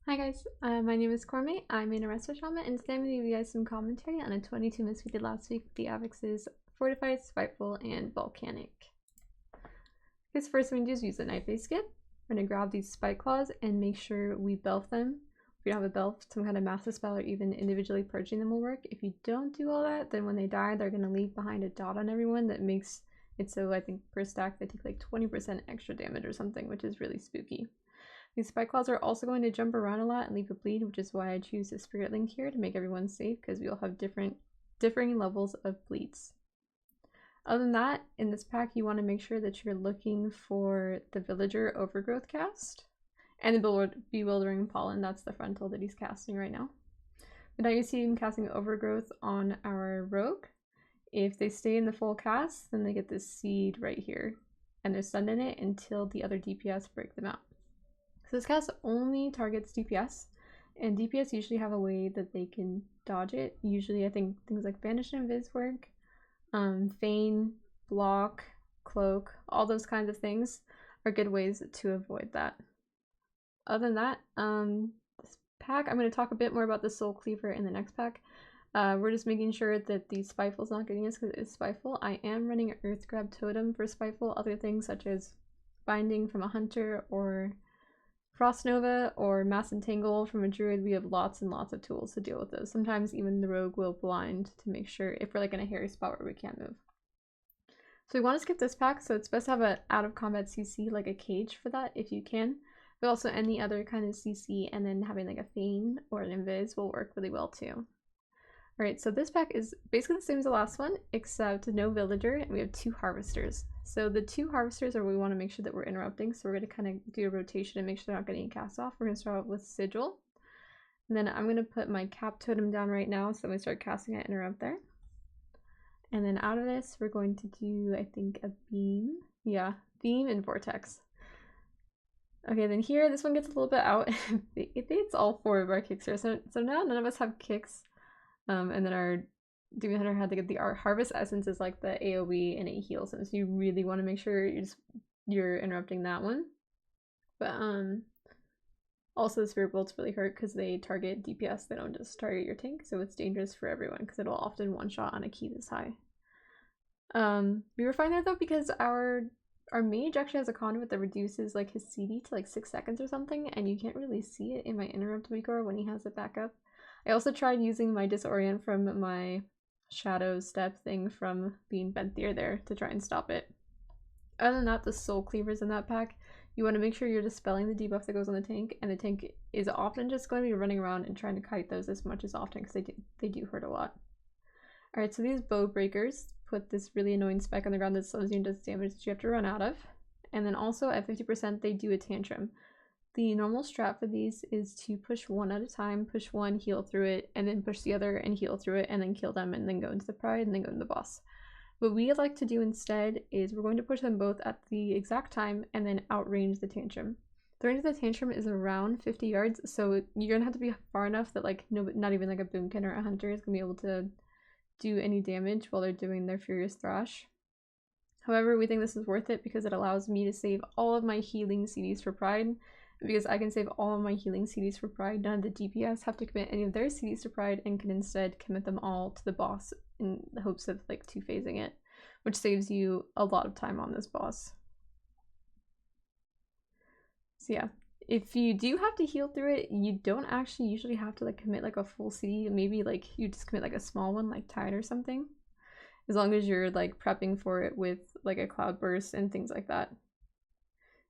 Hi guys, my name is Cormay. I'm an Arresto Shaman, and today I'm going to give you guys some commentary on a 22 miss we did last week with the affixes Fortified, Spiteful, and Volcanic. Because first thing we do is use the Night-Phase skip. We're going to grab these Spike Claws and make sure we belf them. If you don't have a belf, some kind of massive spell or even individually purging them will work. If you don't do all that, then when they die, they're going to leave behind a dot on everyone that makes it so I think per stack they take like 20% extra damage or something, which is really spooky. These Spike Claws are also going to jump around a lot and leave a bleed, which is why I choose the Spirit Link here to make everyone safe, because we all have differing levels of bleeds. Other than that, in this pack you want to make sure that you're looking for the Villager Overgrowth cast and the Bewildering Pollen. That's the frontal that he's casting right now. But now you see him casting Overgrowth on our Rogue. If they stay in the full cast, then they get this seed right here, and they're stunned in it until the other DPS break them out. So this cast only targets DPS, and DPS usually have a way that they can dodge it. Usually I think things like Banish and Invis work, Feign, Block, Cloak, all those kinds of things are good ways to avoid that. Other than that, this pack, I'm going to talk a bit more about the Soul Cleaver in the next pack. We're just making sure that the Spiteful's not getting us because it is Spiteful. I am running an Earth Grab Totem for Spiteful. Other things such as Binding from a Hunter or Frost Nova or Mass Entangle from a Druid, we have lots and lots of tools to deal with those. Sometimes even the Rogue will blind to make sure if we're like in a hairy spot where we can't move. So we want to skip this pack, so it's best to have an out of combat CC, like a cage for that if you can. But also any other kind of CC, and then having like a Feign or an Invis will work really well too. Alright, so this pack is basically the same as the last one, except no Villager, and we have 2 Harvesters. So the 2 Harvesters are what we want to make sure that we're interrupting, so we're going to kind of do a rotation and make sure they're not getting cast off. We're going to start out with Sigil, and then I'm going to put my Cap Totem down right now, so we start casting an interrupt there. And then out of this, we're going to do, I think, a Beam. Yeah, Beam and Vortex. Okay, then here, this one gets a little bit out. I think it's all 4 of our kicks here, so now none of us have kicks. And then our Demon Hunter had to get the Harvest Essence is like the AoE and it heals him, so you really want to make sure you're interrupting that one. But also the Spirit Bolts really hurt because they target DPS, they don't just target your tank, so it's dangerous for everyone because it'll often one-shot on a key this high. We were fine there though because our mage actually has a conduit that reduces like his CD to like 6 seconds or something, and you can't really see it in my interrupt weaker when he has it back up. I also tried using my Disorient from my Shadow Step thing from being Benthier there to try and stop it. Other than that, the Soul Cleavers in that pack, you want to make sure you're dispelling the debuff that goes on the tank, and the tank is often just going to be running around and trying to kite those as much as often because they do hurt a lot. Alright, so these Bow Breakers put this really annoying spec on the ground that slows you and does damage that you have to run out of. And then also at 50% they do a Tantrum. The normal strat for these is to push one at a time, push one, heal through it, and then push the other and heal through it, and then kill them, and then go into the Pride, and then go to the boss. What we like to do instead is we're going to push them both at the exact time, and then outrange the Tantrum. The range of the Tantrum is around 50 yards, so you're going to have to be far enough that like not even like a Boomkin or a Hunter is going to be able to do any damage while they're doing their Furious Thrash. However, we think this is worth it because it allows me to save all of my healing CDs for Pride. Because I can save all of my healing CDs for Pride, none of the DPS have to commit any of their CDs to Pride and can instead commit them all to the boss in the hopes of like 2-phasing it, which saves you a lot of time on this boss. So yeah, if you do have to heal through it, you don't actually usually have to like commit like a full CD. Maybe like you just commit like a small one like Tide or something, as long as you're like prepping for it with like a Cloud Burst and things like that.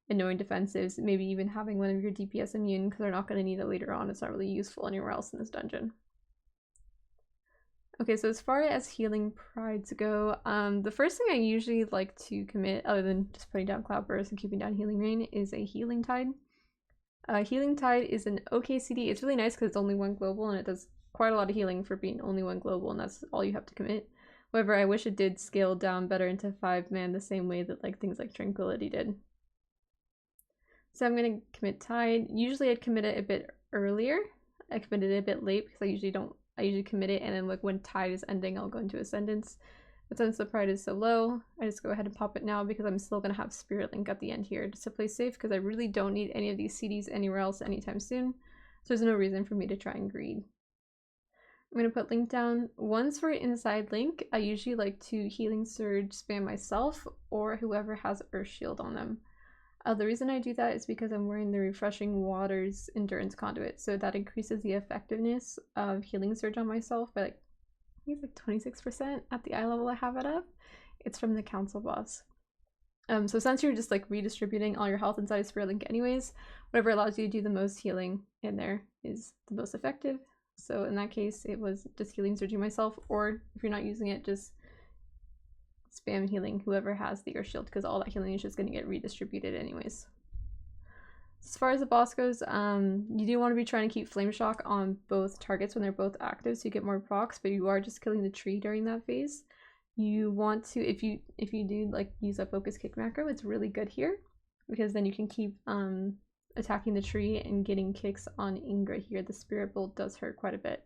And knowing defensives, maybe even having one of your DPS immune because they're not going to need it later on. It's not really useful anywhere else in this dungeon. Okay, so as far as healing prides go, the first thing I usually like to commit, other than just putting down Cloud Burst and keeping down Healing Rain, is a Healing Tide. Healing Tide is an okay CD. It's really nice because it's only 1 global and it does quite a lot of healing for being only 1 global, and that's all you have to commit. However, I wish it did scale down better into 5-man the same way that like things like Tranquility did. So I'm going to commit Tide. Usually I'd commit it a bit earlier. I committed it a bit late because I usually commit it, and then like when Tide is ending I'll go into Ascendance. But since the Pride is so low, I just go ahead and pop it now because I'm still going to have Spirit Link at the end here just to play safe because I really don't need any of these CDs anywhere else anytime soon. So there's no reason for me to try and greed. I'm going to put Link down. Once we're inside Link, I usually like to Healing Surge spam myself or whoever has Earth Shield on them. The reason I do that is because I'm wearing the Refreshing Waters Endurance Conduit, so that increases the effectiveness of Healing Surge on myself by like, I think it's like 26% at the eye level I have it up. It's from the Council boss. So since you're just like redistributing all your health inside of Spirit Link anyways, whatever allows you to do the most healing in there is the most effective. So in that case, it was just Healing Surging myself, or if you're not using it, just spam healing whoever has the Earth Shield, because all that healing is just going to get redistributed anyways. As far as the boss goes, you do want to be trying to keep Flame Shock on both targets when they're both active so you get more procs, but you are just killing the tree during that phase. You want to, if you do like use a Focus Kick macro, it's really good here, because then you can keep attacking the tree and getting kicks on Ingra here. The Spirit Bolt does hurt quite a bit.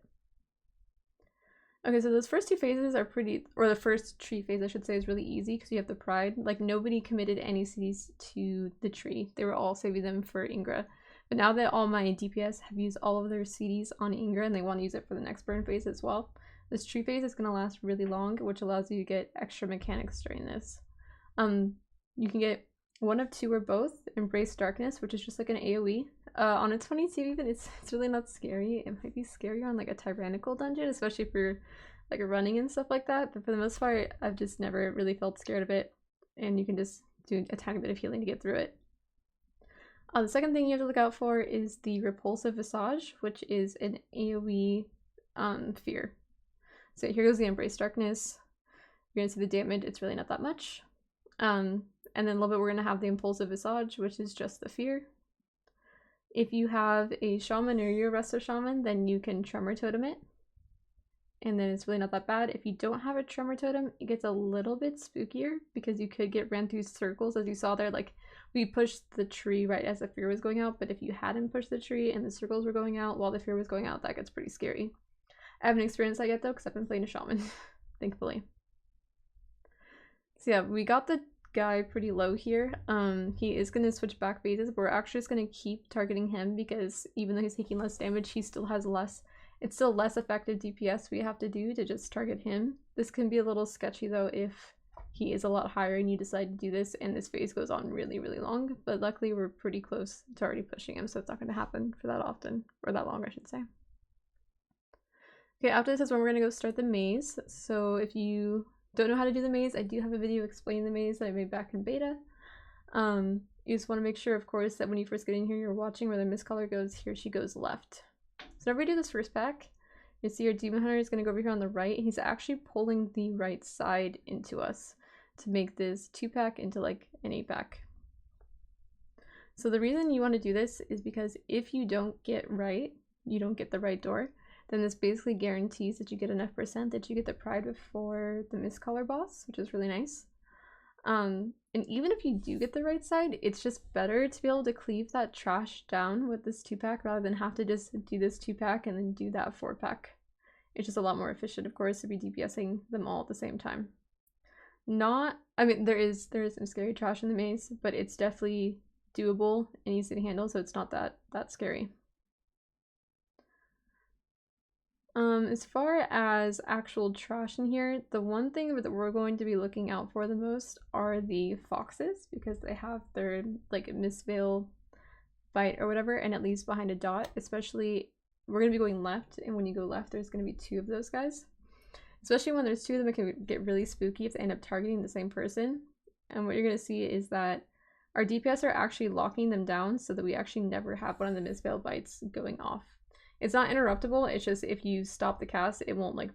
Okay, so those first two phases are pretty, or the first tree phase I should say is really easy because you have the Pride. Like nobody committed any CDs to the tree. They were all saving them for Ingra. But now that all my DPS have used all of their CDs on Ingra and they want to use it for the next burn phase as well, this tree phase is going to last really long, which allows you to get extra mechanics during this. You can get one of two or both. Embrace Darkness, which is just like an AoE. On a 22 even, it's really not scary. It might be scarier on like a tyrannical dungeon, especially if you're like running and stuff like that. But for the most part, I've just never really felt scared of it. And you can just do a tiny bit of healing to get through it. The second thing you have to look out for is the Repulsive Visage, which is an AoE fear. So here goes the Embrace Darkness. You're gonna see the damage, it's really not that much. And then a little bit we're gonna have the Impulsive Visage, which is just the fear. If you have a Shaman or you're a Resto Shaman, then you can Tremor Totem it. And then it's really not that bad. If you don't have a Tremor Totem, it gets a little bit spookier because you could get ran through circles, as you saw there. Like, we pushed the tree right as the fear was going out, but if you hadn't pushed the tree and the circles were going out while the fear was going out, that gets pretty scary. I haven't experienced that yet though, because I've been playing a Shaman, thankfully. So yeah, we got the guy pretty low here. He is going to switch back phases, but we're actually just going to keep targeting him because even though he's taking less damage, he still has less, it's still less effective DPS we have to do to just target him. This can be a little sketchy though if he is a lot higher and you decide to do this and this phase goes on really, really long, but luckily we're pretty close to already pushing him, so it's not going to happen for that often, or that long I should say. Okay, after this is when we're going to go start the maze. So if you don't know how to do the maze, I do have a video explaining the maze that I made back in beta. You just want to make sure, of course, that when you first get in here, you're watching where the Mistcaller goes. Here she goes left. So whenever we do this first pack, you see your Demon Hunter is going to go over here on the right. He's actually pulling the right side into us to make this 2-pack into like an 8-pack. So the reason you want to do this is because if you don't get right, you don't get the right door, then this basically guarantees that you get enough percent that you get the Pride before the Mistcaller boss, which is really nice. And even if you do get the right side, it's just better to be able to cleave that trash down with this 2-pack rather than have to just do this 2-pack and then do that 4-pack. It's just a lot more efficient, of course, to be DPSing them all at the same time. I mean, there is some scary trash in the maze, but it's definitely doable and easy to handle, so it's not that scary. As far as actual trash in here, the one thing that we're going to be looking out for the most are the foxes, because they have their like Mistveil bite or whatever, and it leaves behind a dot. Especially, we're going to be going left, and when you go left, there's going to be 2 of those guys. Especially when there's 2 of them, it can get really spooky if they end up targeting the same person. And what you're going to see is that our DPS are actually locking them down so that we actually never have one of the Mistveil bites going off. It's not interruptible, it's just if you stop the cast, it won't like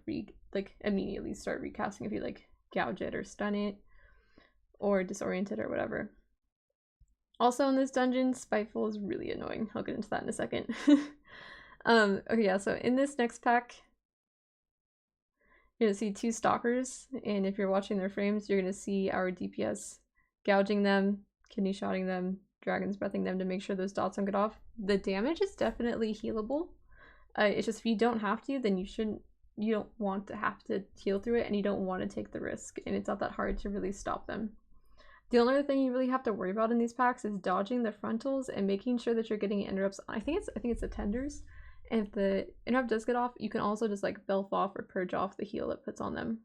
immediately start recasting if you like gouge it or stun it or disorient it or whatever. Also in this dungeon, Spiteful is really annoying. I'll get into that in a second. Okay, yeah, so in this next pack, you're gonna see 2 stalkers, and if you're watching their frames, you're gonna see our DPS gouging them, kidney shotting them, dragon's breathing them to make sure those dots don't get off. The damage is definitely healable. It's just if you don't have to, then you don't want to have to heal through it, and you don't want to take the risk, and it's not that hard to really stop them. The only other thing you really have to worry about in these packs is dodging the frontals and making sure that you're getting interrupts. I think it's the tenders. And if the interrupt does get off, you can also just like belf off or purge off the heal it puts on them.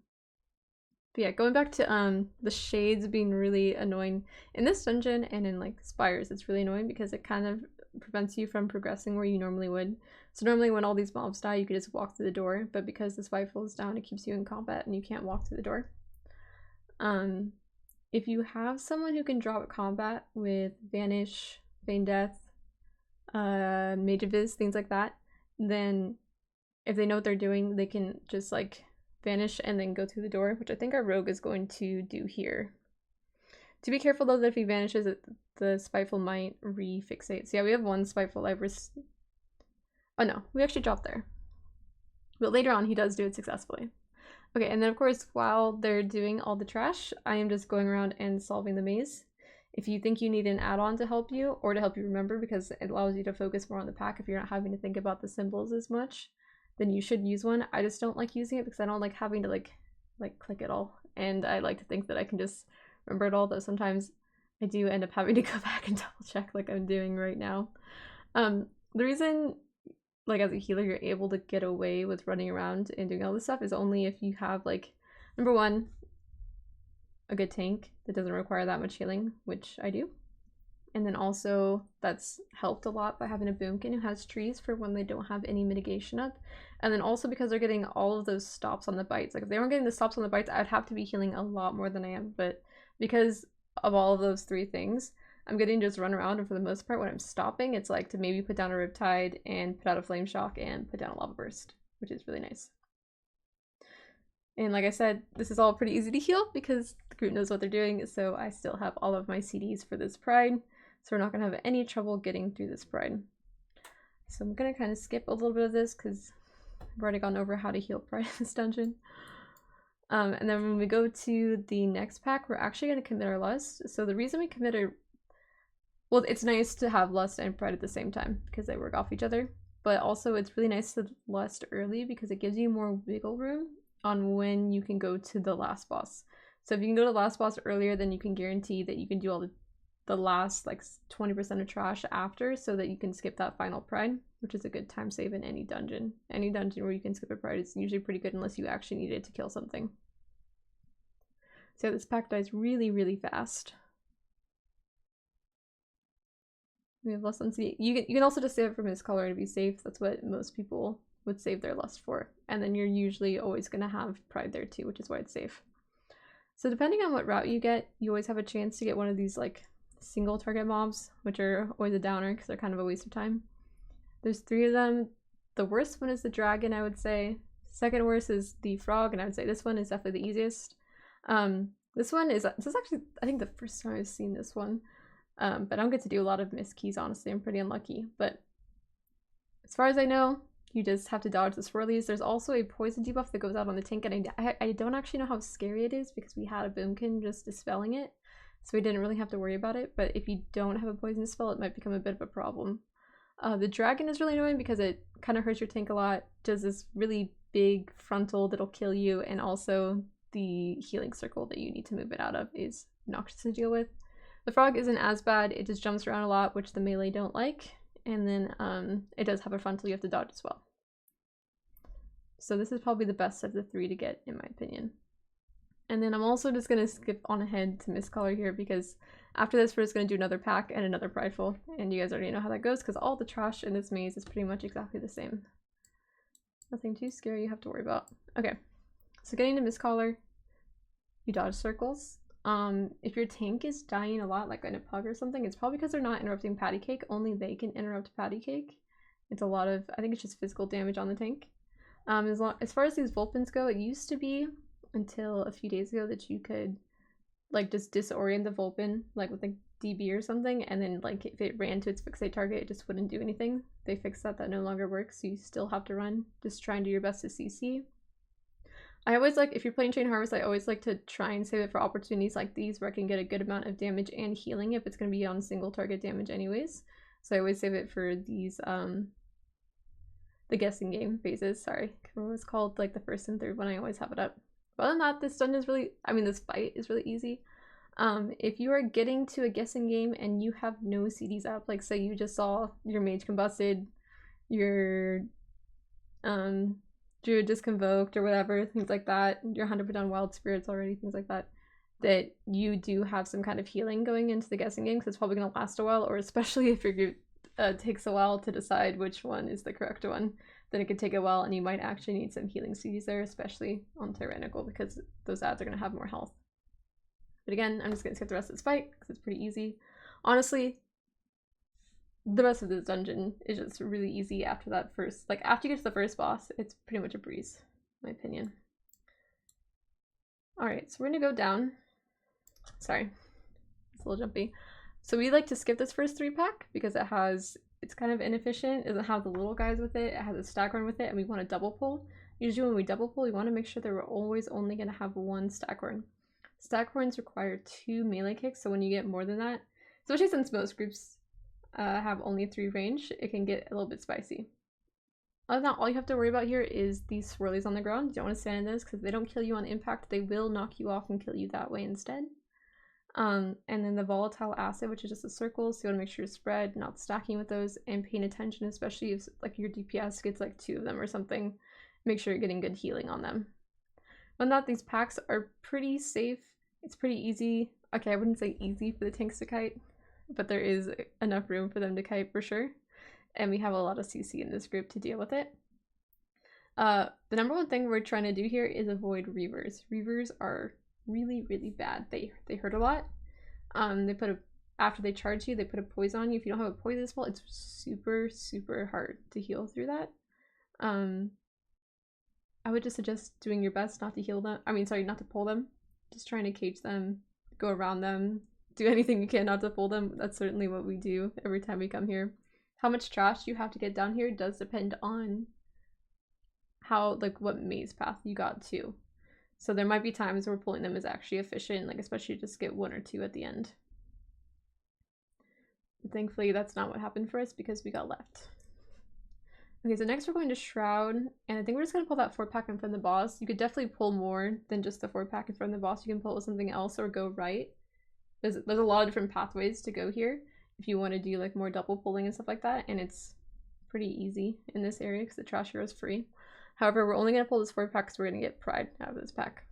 But yeah, going back to the shades being really annoying in this dungeon and in like spires, it's really annoying because it kind of prevents you from progressing where you normally would. So normally when all these mobs die, you could just walk through the door, but because this rifle is down, it keeps you in combat and you can't walk through the door. If you have someone who can drop combat with Vanish, Feign Death, Mage of Viz, things like that, then if they know what they're doing, they can just like vanish and then go through the door, which I think our rogue is going to do here. To be careful though that if he vanishes, the Spiteful might refixate. So yeah, we have one Spiteful life. Oh no, we actually dropped there. But later on he does do it successfully. Okay, and then of course while they're doing all the trash, I am just going around and solving the maze. If you think you need an add-on to help you, or to help you remember because it allows you to focus more on the pack if you're not having to think about the symbols as much, then you should use one. I just don't like using it because I don't like having to like click it all. And I like to think that I can just remember it all, though sometimes I do end up having to go back and double check like I'm doing right now. The reason like as a healer you're able to get away with running around and doing all this stuff is only if you have like, number one, a good tank that doesn't require that much healing, which I do. And then also that's helped a lot by having a boomkin who has trees for when they don't have any mitigation up. And then also because they're getting all of those stops on the bites. Like if they weren't getting the stops on the bites, I'd have to be healing a lot more than I am. But because of all of those three things, I'm getting to just run around, and for the most part when I'm stopping, it's like to maybe put down a Riptide and put out a Flame Shock and put down a Lava Burst, which is really nice. And like I said, this is all pretty easy to heal because the group knows what they're doing, so I still have all of my CDs for this pride, so we're not going to have any trouble getting through this pride. So I'm going to kind of skip a little bit of this because I've already gone over how to heal pride in this dungeon. And then when we go to the next pack, we're actually going to commit our lust. So the reason we commit our... Well, it's nice to have lust and pride at the same time because they work off each other, but also it's really nice to lust early because it gives you more wiggle room on when you can go to the last boss. So if you can go to the last boss earlier, then you can guarantee that you can do all the last like 20% of trash after, so that you can skip that final pride, which is a good time save in any dungeon. Any dungeon where you can skip a pride is usually pretty good unless you actually need it to kill something. So this pack dies really, really fast. We have lust on CD. You can also just save it from Mistcaller to be safe. That's what most people would save their lust for. And then you're usually always going to have pride there too, which is why it's safe. So depending on what route you get, you always have a chance to get one of these like single target mobs, which are always a downer because they're kind of a waste of time. There's 3 of them. The worst one is the dragon, I would say. Second worst is the frog, and I would say this one is definitely the easiest. This is actually, I think, the first time I've seen this one. But I don't get to do a lot of miss keys, honestly. I'm pretty unlucky. But as far as I know, you just have to dodge the swirlies. There's also a poison debuff that goes out on the tank, and I don't actually know how scary it is because we had a boomkin just dispelling it, so we didn't really have to worry about it. But if you don't have a poison spell, it might become a bit of a problem. The dragon is really annoying because it kind of hurts your tank a lot. Does this really big frontal that'll kill you, and also the healing circle that you need to move it out of is obnoxious to deal with. The frog isn't as bad. It just jumps around a lot, which the melee don't like. And then it does have a frontal you have to dodge as well. So this is probably the best of the 3 to get, in my opinion. And then I'm also just going to skip on ahead to Mistcaller here because after this we're just going to do another pack and another prideful. And you guys already know how that goes because all the trash in this maze is pretty much exactly the same. Nothing too scary you have to worry about. Okay, so getting to Mistcaller, you dodge circles. If your tank is dying a lot, like in a pug or something, it's probably because they're not interrupting patty cake. Only they can interrupt patty cake. It's a lot of, I think it's just physical damage on the tank. As far as these Vulpins go, it used to be until a few days ago that you could like just disorient the Vulpin like with like DB or something, and then like if it ran to its fixate target, it just wouldn't do anything. They fixed that no longer works, so you still have to run. Just try and do your best to CC. I always like, if you're playing Chain Harvest, I always like to try and save it for opportunities like these where I can get a good amount of damage and healing if it's going to be on single target damage anyways. So I always save it for these, the guessing game phases. Sorry, I can't remember what it's called, like the first and third one. I always have it up. But other than that, this dungeon is really, I mean, this fight is really easy. If you are getting to a guessing game and you have no CDs up, like say you just saw your mage combusted, your druid disconvoked or whatever, things like that, you're 100% wild spirits already, things like that, that you do have some kind of healing going into the guessing game, because it's probably going to last a while, or especially if your group takes a while to decide which one is the correct one, then it could take a while and you might actually need some healing CDs there, especially on Tyrannical, because those ads are going to have more health. But again, I'm just going to skip the rest of this fight because it's pretty easy. Honestly, the rest of this dungeon is just really easy after that first, like after you get to the first boss, it's pretty much a breeze, in my opinion. Alright, so we're going to go down. Sorry, it's a little jumpy. So we like to skip this first 3-pack because it's kind of inefficient. It doesn't have the little guys with it. It has a stack run with it, and we want to double pull. Usually when we double pull, we want to make sure that we're always only going to have 1 stack run. Stack runs require 2 melee kicks, so when you get more than that, especially since most groups have only 3 range, it can get a little bit spicy. Other than that, all you have to worry about here is these swirlies on the ground. You don't want to stand in those because they don't kill you on impact. They will knock you off and kill you that way instead. And then the volatile acid, which is just a circle, so you want to make sure to spread, not stacking with those, and paying attention, especially if like your DPS gets like 2 of them or something. Make sure you're getting good healing on them. Other than that, these packs are pretty safe. It's pretty easy. Okay, I wouldn't say easy for the tanks to kite, but there is enough room for them to kite for sure. And we have a lot of CC in this group to deal with it. The number one thing we're trying to do here is avoid reavers. Reavers are really, really bad. They hurt a lot. After they charge you, they put a poison on you. If you don't have a poison spell, it's super, super hard to heal through that. I would just suggest doing your best not to heal them. Not to pull them. Just trying to cage them, go around them, do anything you can not to pull them. That's certainly what we do every time we come here. How much trash you have to get down here does depend on how, like, what maze path you got to. So there might be times where pulling them is actually efficient, like especially just get 1 or 2 at the end. But thankfully that's not what happened for us because we got left. Okay, so next we're going to Shroud, and I think we're just going to pull that 4-pack in front of the boss. You could definitely pull more than just the 4-pack in front of the boss. You can pull with something else or go right. There's a lot of different pathways to go here if you want to do like more double pulling and stuff like that, and it's pretty easy in this area because the trash hero is free. However, we're only going to pull this 4-pack because we're going to get Pride out of this pack.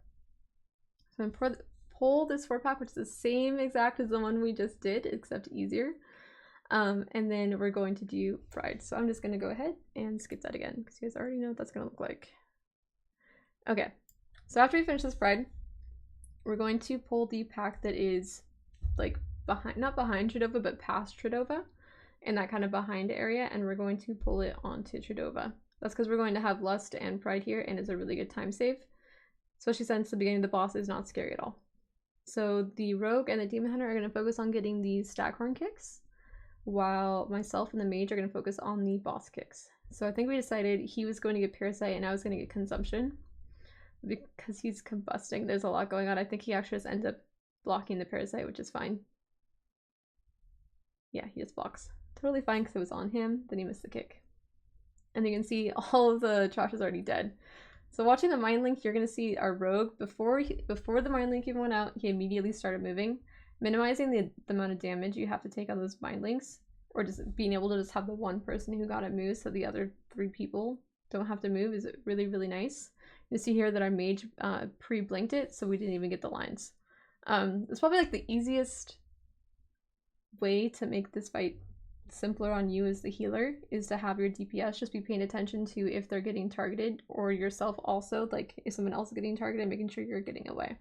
So I'm going to pull this 4-pack, which is the same exact as the one we just did, except easier. And then we're going to do Pride. So I'm just going to go ahead and skip that again because you guys already know what that's going to look like. Okay, so after we finish this Pride, we're going to pull the pack that is like behind, not behind Tred'ova, but past Tred'ova, in that kind of behind area, and we're going to pull it onto Tred'ova. That's because we're going to have Lust and Pride here, and it's a really good time save, especially since the beginning of the boss is not scary at all. So the Rogue and the Demon Hunter are going to focus on getting these Stackhorn kicks, while myself and the Mage are going to focus on the boss kicks. So I think we decided he was going to get Parasite and I was going to get Consumption. Because he's combusting, there's a lot going on. I think he actually just ends up blocking the Parasite, which is fine. Yeah, he just blocks. Totally fine because it was on him, then he missed the kick. And you can see all of the trash is already dead. So watching the Mind Link, you're going to see our Rogue, before the Mind Link even went out, he immediately started moving. Minimizing the amount of damage you have to take on those Mind Links, or just being able to just have the one person who got it move so the other 3 people don't have to move is really, really nice. You see here that our Mage pre-blinked it, so we didn't even get the lines. It's probably like the easiest way to make this fight simpler on you as the healer is to have your DPS just be paying attention to if they're getting targeted, or yourself also, like if someone else is getting targeted, making sure you're getting away.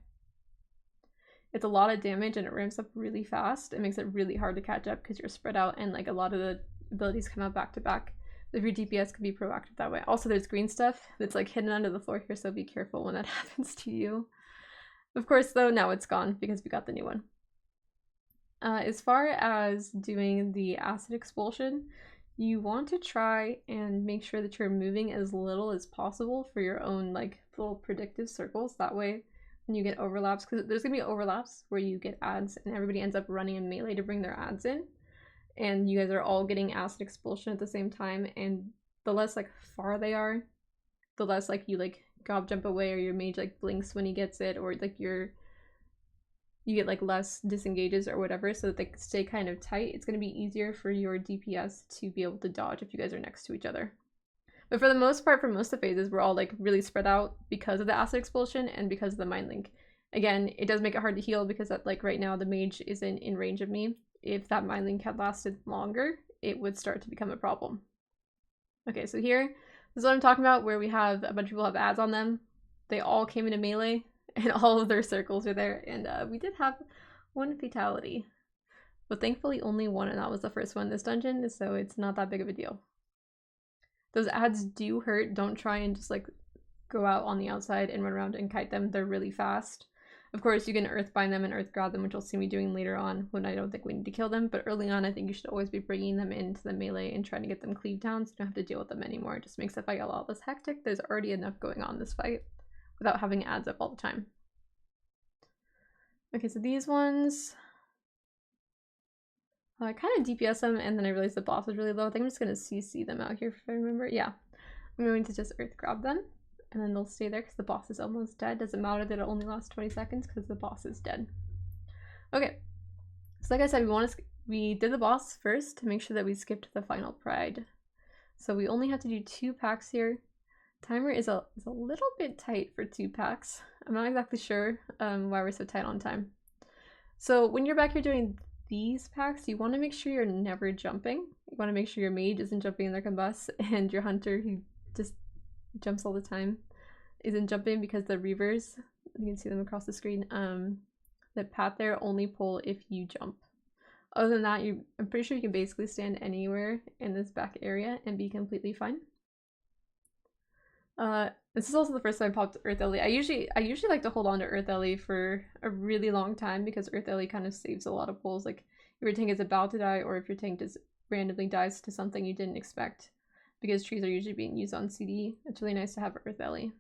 It's a lot of damage and it ramps up really fast. It makes it really hard to catch up because you're spread out and like a lot of the abilities come out back to back. If your DPS can be proactive that way. Also, there's green stuff that's like hidden under the floor here, so be careful when that happens to you. Of course, though, now it's gone because we got the new one. As far as doing the acid expulsion, you want to try and make sure that you're moving as little as possible for your own like little predictive circles. That way, when you get overlaps, because there's gonna be overlaps where you get ads and everybody ends up running in melee to bring their ads in, and you guys are all getting acid expulsion at the same time, and the less like far they are, the less like you like gob jump away, or your mage like blinks when he gets it, or like you you get like less disengages or whatever, so that they stay kind of tight, it's going to be easier for your DPS to be able to dodge if you guys are next to each other. But for the most part, for most of the phases, we're all like really spread out because of the acid expulsion and because of the mind link. Again, it does make it hard to heal because like right now the mage isn't in range of me. If that mind link had lasted longer, it would start to become a problem. Okay, so here, this is what I'm talking about, where we have a bunch of people have ads on them. They all came into melee, and all of their circles are there, and we did have one fatality. But thankfully only one, and that was the first one in this dungeon, so it's not that big of a deal. Those ads do hurt. Don't try and just like go out on the outside and run around and kite them. They're really fast. Of course, you can earthbind them and earth grab them, which you'll see me doing later on when I don't think we need to kill them. But early on, I think you should always be bringing them into the melee and trying to get them cleaved down so you don't have to deal with them anymore. It just makes the fight a lot less hectic. There's already enough going on in this fight without having ads up all the time. Okay, so these ones, I kind of DPS them and then I realized the boss was really low. I think I'm just going to CC them out here if I remember. Yeah, I'm going to just earth grab them. And then they'll stay there because the boss is almost dead. Doesn't matter that it only lasts 20 seconds because the boss is dead. Okay, so like I said, we did the boss first to make sure that we skipped the final pride. So we only have to do 2 packs here. Timer is a little bit tight for 2 packs. I'm not exactly sure why we're so tight on time. So when you're back here doing these packs, you want to make sure you're never jumping. You want to make sure your mage isn't jumping in their combust and your hunter, who just jumps all the time, isn't jumping, because the reavers, you can see them across the screen, the path there only pull if you jump. Other than that, I'm pretty sure you can basically stand anywhere in this back area and be completely fine. This is also the first time I popped Earth Ellie. I usually like to hold on to Earth Ellie for a really long time because Earth Ellie kind of saves a lot of pulls. Like if your tank is about to die, or if your tank just randomly dies to something you didn't expect, because trees are usually being used on CD. It's really nice to have Earth Ellie.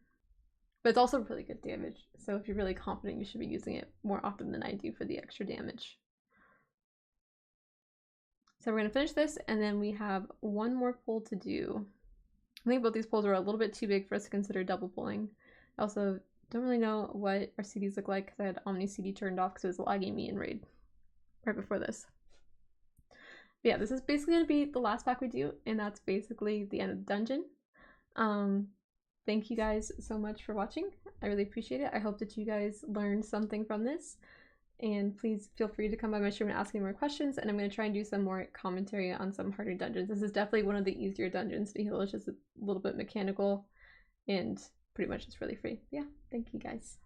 But it's also really good damage, so if you're really confident, you should be using it more often than I do for the extra damage. So we're going to finish this, and then we have one more pull to do. I think both these pulls are a little bit too big for us to consider double pulling. I also don't really know what our CDs look like because I had Omni CD turned off because it was lagging me in raid right before this. But yeah, this is basically going to be the last pack we do, and that's basically the end of the dungeon. Thank you guys so much for watching. I really appreciate it. I hope that you guys learned something from this, and please feel free to come by my stream and ask me more questions, and I'm going to try and do some more commentary on some harder dungeons. This is definitely one of the easier dungeons to heal. It's just a little bit mechanical and pretty much it's really free. Yeah, thank you guys.